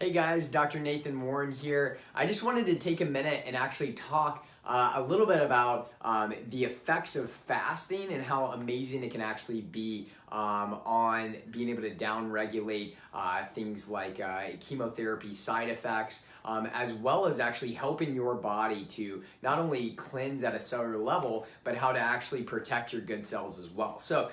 Hey guys, Dr. Nathan Warren here. I just wanted to take a minute and actually talk a little bit about the effects of fasting and how amazing it can actually be on being able to downregulate things like chemotherapy side effects, as well as actually helping your body to not only cleanse at a cellular level, but how to actually protect your good cells as well. So,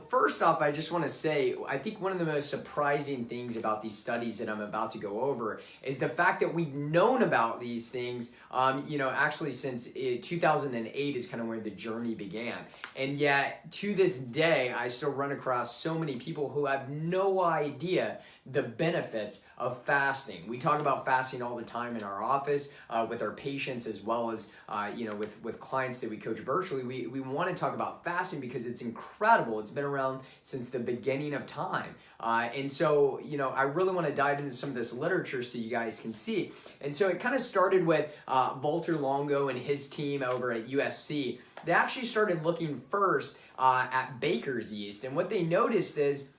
first off, I just want to say, I think one of the most surprising things about these studies that I'm about to go over is the fact that we've known about these things, actually since 2008 is kind of where the journey began. And yet, to this day, I still run across so many people who have no idea the benefits of fasting. We talk about fasting all the time in our office with our patients, as well as with clients that we coach virtually. We want to talk about fasting because it's incredible. It's been around since the beginning of time. And so, I really want to dive into some of this literature so you guys can see. And so it kind of started with Valter, Longo, and his team over at USC. They actually started looking first at baker's yeast. And what they noticed is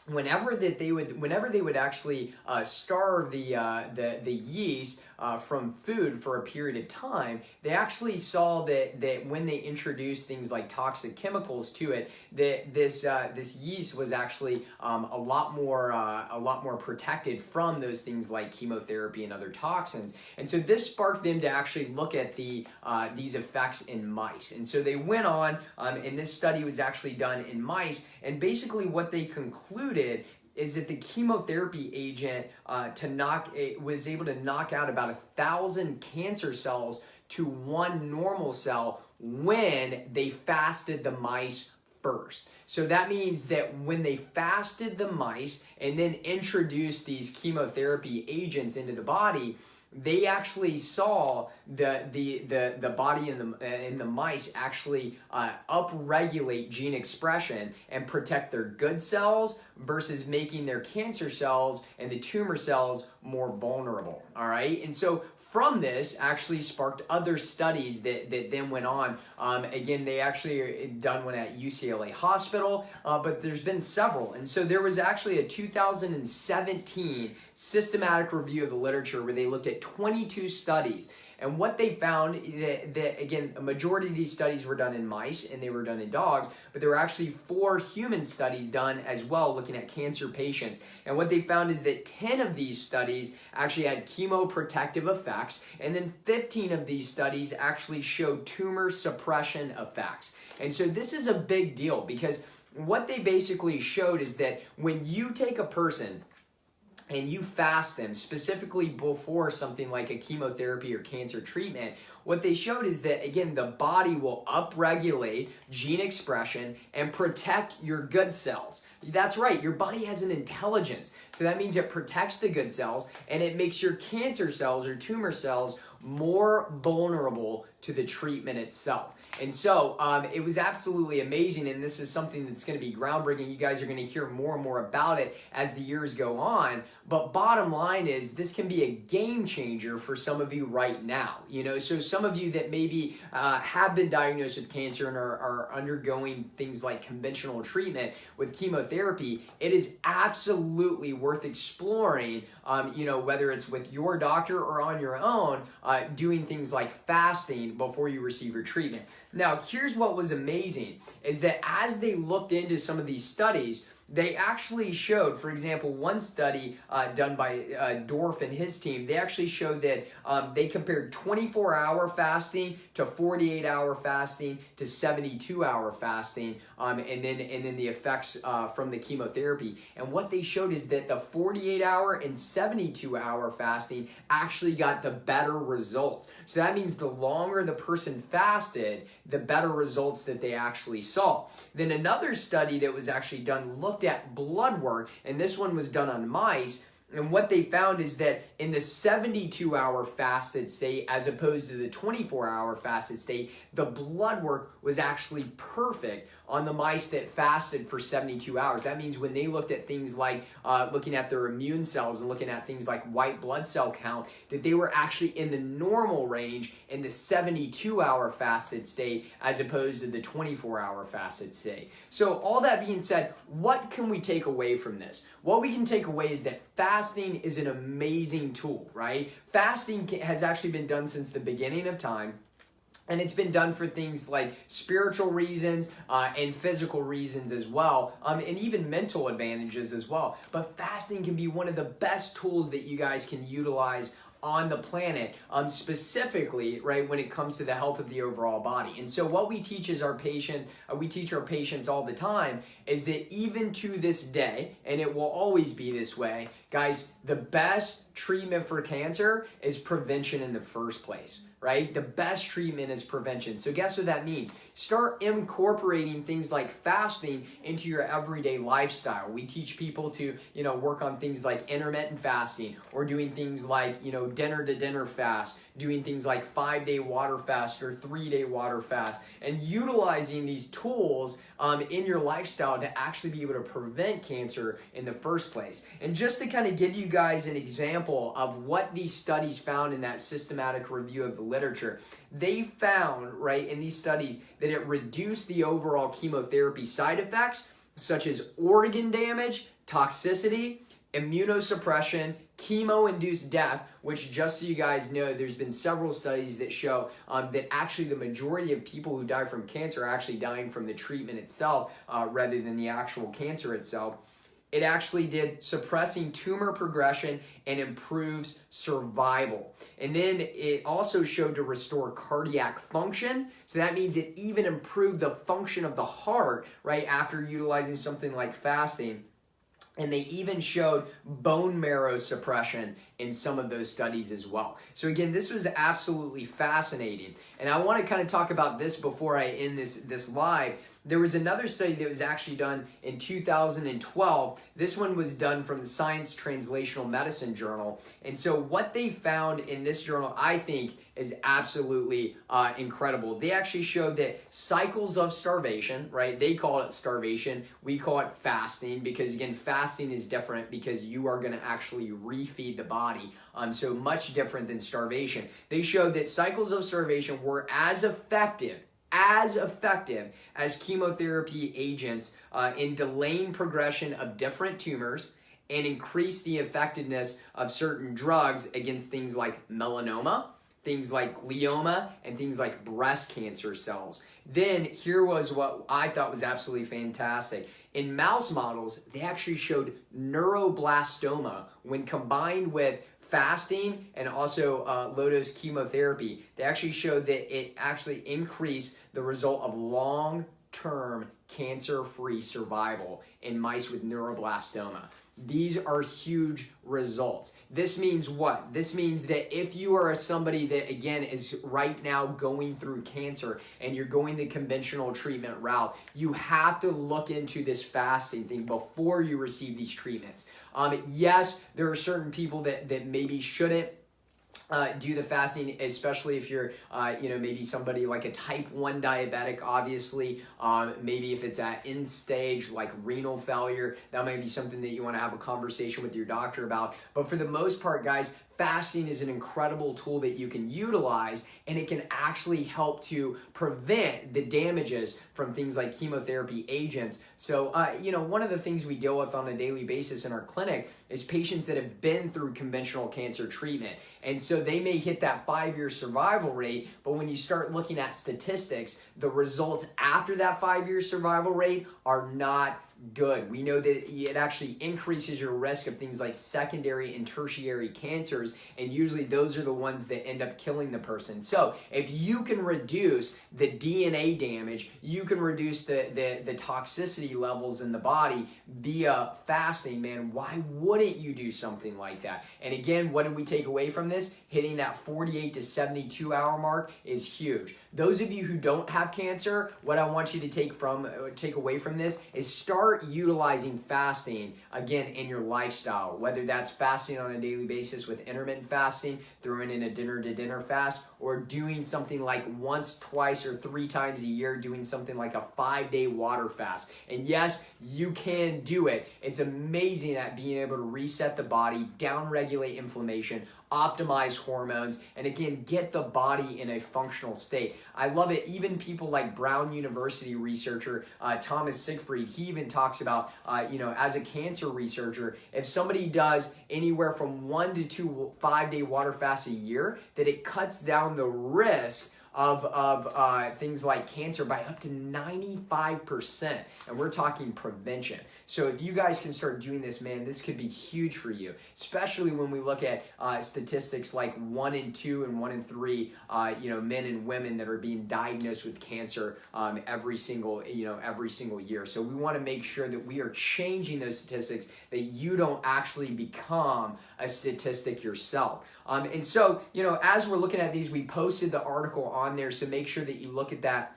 whenever they would actually starve the yeast from food for a period of time, they actually saw that when they introduced things like toxic chemicals to it, that this yeast was actually a lot more protected from those things like chemotherapy and other toxins. And so this sparked them to actually look at these effects in mice. And so they went on, and this study was actually done in mice, and basically what they concluded is that the chemotherapy agent was able to knock out about 1,000 cancer cells to one normal cell when they fasted the mice first. So that means that when they fasted the mice and then introduced these chemotherapy agents into the body, they actually saw the body in the mice actually upregulate gene expression and protect their good cells versus making their cancer cells and the tumor cells more vulnerable. All right, and so from this actually sparked other studies that then went on. Again, they actually done one at UCLA Hospital, but there's been several. And so there was actually a 2017 systematic review of the literature where they looked at 22 studies. And what they found, that again, a majority of these studies were done in mice and they were done in dogs, but there were actually 4 human studies done as well looking at cancer patients. And what they found is that 10 of these studies actually had chemoprotective effects, and then 15 of these studies actually showed tumor suppression effects. And so this is a big deal because what they basically showed is that when you take a person and you fast them, specifically before something like a chemotherapy or cancer treatment, what they showed is that, again, the body will upregulate gene expression and protect your good cells. That's right, your body has an intelligence. So that means it protects the good cells and it makes your cancer cells or tumor cells more vulnerable to the treatment itself. And so it was absolutely amazing, and this is something that's going to be groundbreaking. You guys are going to hear more and more about it as the years go on. But bottom line is this can be a game changer for some of you right now. So some of you that maybe have been diagnosed with cancer and are undergoing things like conventional treatment with chemotherapy, it is absolutely worth exploring, whether it's with your doctor or on your own, doing things like fasting before you receive your treatment. Now, here's what was amazing, is that as they looked into some of these studies, they actually showed, for example, one study done by Dorf and his team, they actually showed that they compared 24-hour fasting to 48-hour fasting to 72-hour fasting, and then the effects from the chemotherapy. And what they showed is that the 48-hour and 72-hour fasting actually got the better results. So that means the longer the person fasted, the better results that they actually saw. Then another study that was actually done looked at blood work, and this one was done on mice. And what they found is that in the 72-hour fasted state, as opposed to the 24-hour fasted state, the blood work was actually perfect on the mice that fasted for 72 hours. That means when they looked at things like looking at their immune cells and looking at things like white blood cell count, that they were actually in the normal range in the 72-hour fasted state as opposed to the 24-hour fasted state. So all that being said, what can we take away from this? What we can take away is that fasting fasting is an amazing tool, right? Fasting has actually been done since the beginning of time. And it's been done for things like spiritual reasons and physical reasons as well, and even mental advantages as well. But fasting can be one of the best tools that you guys can utilize on the planet, specifically, right, when it comes to the health of the overall body. And so what we teach is we teach our patients all the time is that even to this day, and it will always be this way, guys, the best treatment for cancer is prevention in the first place. Right? The best treatment is prevention. So guess what that means? Start incorporating things like fasting into your everyday lifestyle. We teach people to, work on things like intermittent fasting or doing things like, dinner to dinner fast, doing things like 5-day water fast or 3-day water fast, and utilizing these tools in your lifestyle to actually be able to prevent cancer in the first place. And just to kind of give you guys an example of what these studies found in that systematic review of the literature, they found, right, in these studies that it reduced the overall chemotherapy side effects, such as organ damage, toxicity, immunosuppression, chemo-induced death, which, just so you guys know, there's been several studies that show that actually the majority of people who die from cancer are actually dying from the treatment itself rather than the actual cancer itself. It actually did suppressing tumor progression and improves survival. And then it also showed to restore cardiac function. So that means it even improved the function of the heart, right, after utilizing something like fasting. And they even showed bone marrow suppression in some of those studies as well. So again, this was absolutely fascinating. And I want to kind of talk about this before I end this live. There was another study that was actually done in 2012. This one was done from the Science Translational Medicine Journal. And so what they found in this journal, I think, is absolutely incredible. They actually showed that cycles of starvation, right? They call it starvation. We call it fasting because, again, fasting is different because you are going to actually refeed the body. So much different than starvation. They showed that cycles of starvation were as effective as chemotherapy agents in delaying progression of different tumors and increase the effectiveness of certain drugs against things like melanoma, things like glioma, and things like breast cancer cells. Then here was what I thought was absolutely fantastic. In mouse models, they actually showed neuroblastoma when combined with fasting and also low-dose chemotherapy. They actually showed that it actually increased the result of long-term cancer-free survival in mice with neuroblastoma. These are huge results. This means what? This means that if you are somebody that, again, is right now going through cancer and you're going the conventional treatment route, you have to look into this fasting thing before you receive these treatments. Yes, there are certain people that maybe shouldn't do the fasting, especially if you're, maybe somebody like a type 1 diabetic, obviously. Maybe if it's at end stage, like renal failure, that might be something that you want to have a conversation with your doctor about. But for the most part, guys, fasting is an incredible tool that you can utilize, and it can actually help to prevent the damages from things like chemotherapy agents. So, one of the things we deal with on a daily basis in our clinic is patients that have been through conventional cancer treatment. And so they may hit that 5-year survival rate, but when you start looking at statistics, the results after that 5-year survival rate are not good. We know that it actually increases your risk of things like secondary and tertiary cancers, and usually those are the ones that end up killing the person. So if you can reduce the DNA damage, you can reduce the toxicity levels in the body via fasting, man, why wouldn't you do something like that? And again, what did we take away from this? Hitting that 48 to 72 hour mark is huge. Those of you who don't have cancer, what I want you to take away from this is start utilizing fasting again in your lifestyle, whether that's fasting on a daily basis with intermittent fasting, throwing in a dinner to dinner fast, or doing something like once, twice, or 3 times a year, doing something like a 5-day water fast. And yes, you can do it. It's amazing at being able to reset the body, downregulate inflammation, optimize hormones, and again, get the body in a functional state. I love it. Even people like Brown University researcher Thomas Siegfried, he even talks about, as a cancer researcher, if somebody does anywhere from 1 to 2 5-day water fasts a year, that it cuts down the risk of things like cancer by up to 95%. And we're talking prevention. So if you guys can start doing this, man, this could be huge for you, especially when we look at statistics like 1 in 2 and 1 in 3, men and women that are being diagnosed with cancer every single year. So we want to make sure that we are changing those statistics, that you don't actually become a statistic yourself. And so, as we're looking at these, we posted the article on there, so make sure that you look at that.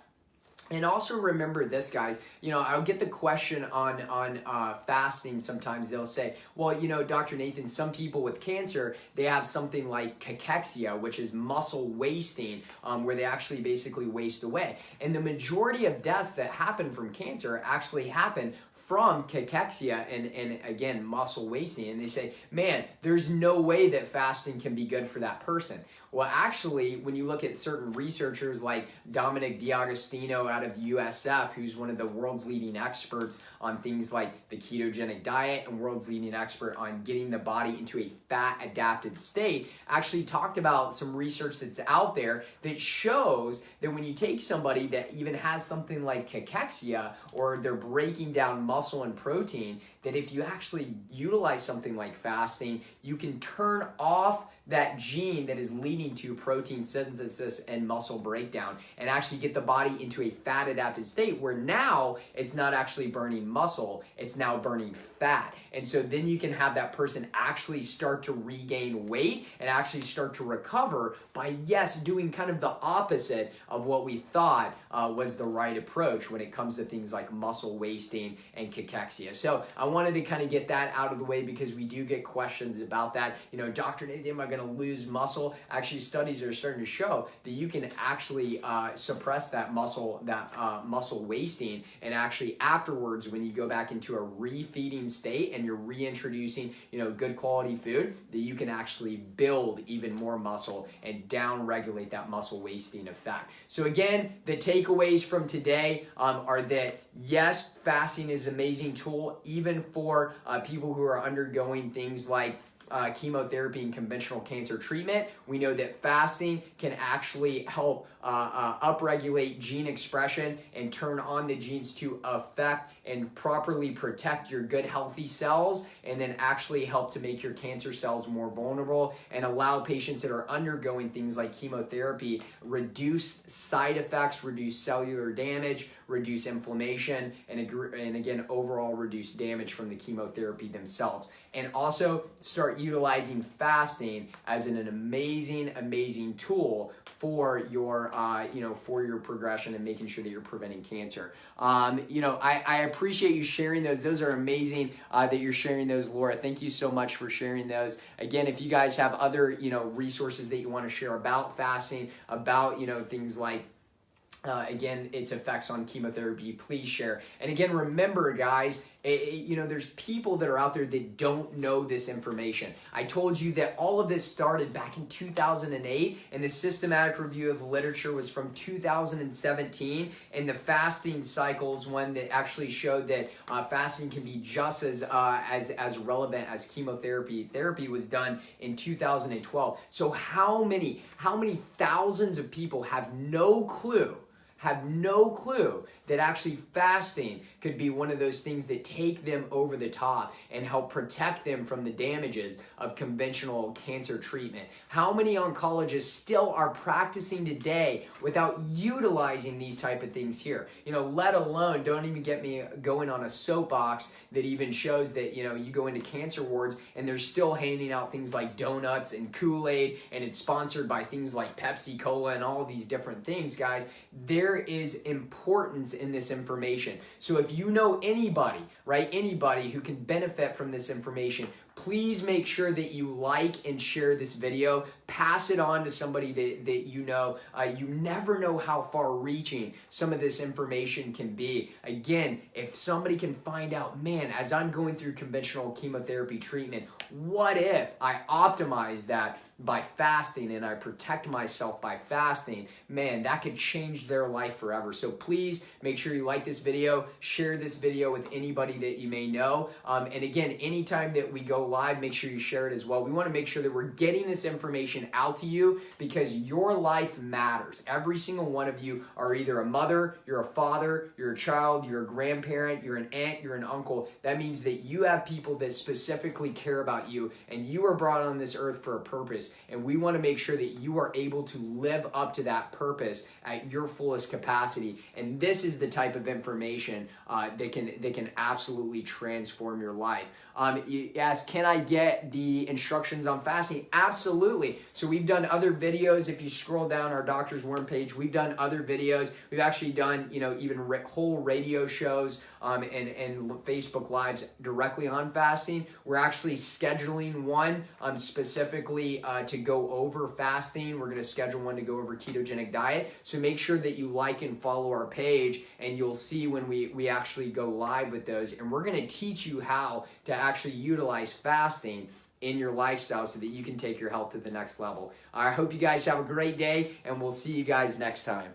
And also remember this, guys, I'll get the question on fasting sometimes. They'll say, well, Dr. Nathan, some people with cancer, they have something like cachexia, which is muscle wasting, where they actually basically waste away. And the majority of deaths that happen from cancer actually happen from cachexia and again, muscle wasting. And they say, man, there's no way that fasting can be good for that person. Well, actually, when you look at certain researchers like Dominic out of USF, who's one of the world's leading experts on things like the ketogenic diet and world's leading expert on getting the body into a fat adapted state, actually talked about some research that's out there that shows that when you take somebody that even has something like cachexia, or they're breaking down muscle and protein, that if you actually utilize something like fasting, you can turn off that gene that is leading to protein synthesis and muscle breakdown, and actually get the body into a fat adapted state where now it's not actually burning muscle, it's now burning fat. And so then you can have that person actually start to regain weight and actually start to recover by, yes, doing kind of the opposite of what we thought was the right approach when it comes to things like muscle wasting and cachexia. So I wanted to kind of get that out of the way, because we do get questions about that. Dr. Nathan, am I going to lose muscle? Actually, studies are starting to show that you can actually suppress that muscle wasting, and actually afterwards, when you go back into a refeeding state and you're reintroducing good quality food, that you can actually build even more muscle and down regulate that muscle wasting effect. So again, the takeaways from today are that yes, fasting is an amazing tool, even for people who are undergoing things like chemotherapy and conventional cancer treatment. We know that fasting can actually help upregulate gene expression and turn on the genes to affect and properly protect your good healthy cells, and then actually help to make your cancer cells more vulnerable and allow patients that are undergoing things like chemotherapy reduce side effects, reduce cellular damage, reduce inflammation, and again, overall reduce damage from the chemotherapy themselves. And also start utilizing fasting as an amazing tool for your progression and making sure that you're preventing cancer. I appreciate you sharing those. Those are amazing that you're sharing those, Laura. Thank you so much for sharing those. Again, if you guys have other resources that you want to share about fasting, about things like again, its effects on chemotherapy, please share. And again, remember, guys, there's people that are out there that don't know this information. I told you that all of this started back in 2008, and the systematic review of the literature was from 2017, and the fasting cycles one that actually showed that fasting can be just as relevant as chemotherapy. Therapy was done in 2012. So how many thousands of people have no clue that actually fasting could be one of those things that take them over the top and help protect them from the damages of conventional cancer treatment? How many oncologists still are practicing today without utilizing these type of things here? Let alone, don't even get me going on a soapbox that even shows that, you go into cancer wards and they're still handing out things like donuts and Kool-Aid, and it's sponsored by things like Pepsi Cola and all of these different things, guys. There is importance in this information. So if you know anybody, right, anybody who can benefit from this information, please make sure that you like and share this video. Pass it on to somebody that you know. You never know how far reaching some of this information can be. Again, if somebody can find out, man, as I'm going through conventional chemotherapy treatment, what if I optimize that by fasting and I protect myself by fasting? Man, that could change their life forever. So please make sure you like this video, share this video with anybody that you may know. And again, anytime that we go live, make sure you share it as well. We want to make sure that we're getting this information out to you because your life matters. Every single one of you are either a mother, you're a father, you're a child, you're a grandparent, you're an aunt, you're an uncle. That means that you have people that specifically care about you, and you are brought on this earth for a purpose. And we want to make sure that you are able to live up to that purpose at your fullest capacity. And this is the type of information that can absolutely transform your life. You ask, can I get the instructions on fasting? Absolutely. So we've done other videos. If you scroll down our Doctor's Worm page, we've done other videos. We've actually done, even whole radio shows and Facebook Lives directly on fasting. We're actually scheduling one specifically to go over fasting. We're going to schedule one to go over ketogenic diet. So make sure that you like and follow our page, and you'll see when we actually go live with those. And we're going to teach you how to actually utilize fasting in your lifestyle so that you can take your health to the next level. I hope you guys have a great day, and we'll see you guys next time.